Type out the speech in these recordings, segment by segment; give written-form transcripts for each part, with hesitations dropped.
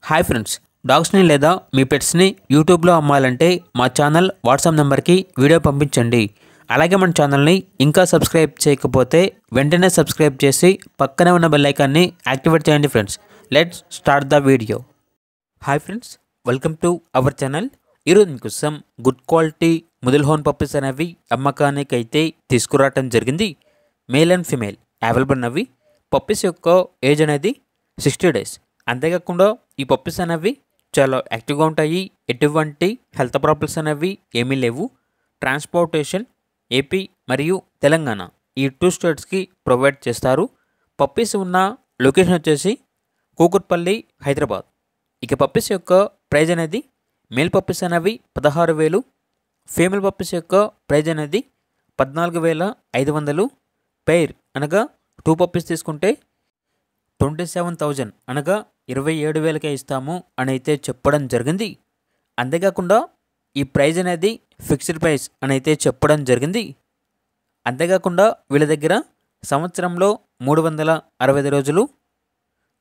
Hi friends, డాగ్స్ని లేదా మీ పెట్స్ని యూట్యూబ్లో అమ్మాలంటే మా ఛానల్ వాట్సాప్ నెంబర్కి వీడియో పంపించండి. అలాగే మన ఛానల్ని ఇంకా సబ్స్క్రైబ్ చేయకపోతే వెంటనే సబ్స్క్రైబ్ చేసి పక్కనే ఉన్న బెల్ ఐకాన్ని యాక్టివేట్ చేయండి friends. Let's start the video. Hi friends, welcome to our channel. ఈరోజు మీకోసం గుడ్ క్వాలిటీ ముదిల్ హోన్ పప్పీస్ అనేవి అమ్మకానికి అయితే తీసుకురావటం జరిగింది. మేల్ అండ్ ఫిమేల్ అవైలబుల్ ఉన్నవి. పప్పీస్ యొక్క ఏజ్ అనేది 60 days. అంతేకాకుండా ఈ పప్పీస్ అనేవి చాలా యాక్టివ్గా ఉంటాయి. ఎటువంటి హెల్త్ ప్రాబ్లమ్స్ అనేవి ఏమీ లేవు. ట్రాన్స్పోర్టేషన్ ఏపీ మరియు తెలంగాణ ఈ 2 స్టేట్స్కి ప్రొవైడ్ చేస్తారు. పప్పీస్ ఉన్న లొకేషన్ వచ్చేసి కూకట్పల్లి, హైదరాబాద్. ఇక పప్పీస్ యొక్క ప్రైజ్ అనేది మేల్ పప్పీస్ అనేవి 16,000, ఫీమేల్ పప్పీస్ యొక్క ప్రైజ్ అనేది 14,500. పెయిర్ అనగా 2 పప్పీస్ తీసుకుంటే 27,000 అనగా 27,000కే ఇస్తాము అని అయితే చెప్పడం జరిగింది. అంతేకాకుండా ఈ ప్రైజ్ అనేది ఫిక్స్డ్ ప్రైస్ అని అయితే చెప్పడం జరిగింది. అంతేకాకుండా వీళ్ళ దగ్గర సంవత్సరంలో 365 రోజులు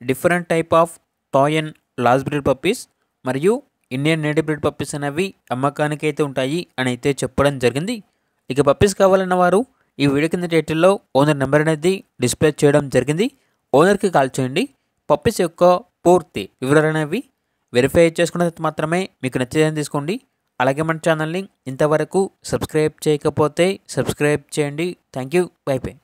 different type of toy and large breed puppies మరియు ఇండియన్ నేటివ్ బ్రీడ్ పప్పీస్ అనేవి అమ్మకానికి అయితే ఉంటాయి అని అయితే చెప్పడం జరిగింది. ఇక పప్పీస్ కావాలన్న వారు ఈ వీడియో కింద టైటిల్లో ఓనర్ నెంబర్ అనేది డిస్ప్లే చేయడం జరిగింది. ఓనర్కి కాల్ చేయండి. పప్పీస్ యొక్క పూర్తి వివరాలు అనేవి వెరిఫై చేసుకున్న తర్వాత మాత్రమే మీకు నచ్చేదని తీసుకోండి. అలాగే మన ఛానల్ని ఇంతవరకు సబ్స్క్రైబ్ చేయకపోతే సబ్స్క్రైబ్ చేయండి. Thank you. By by.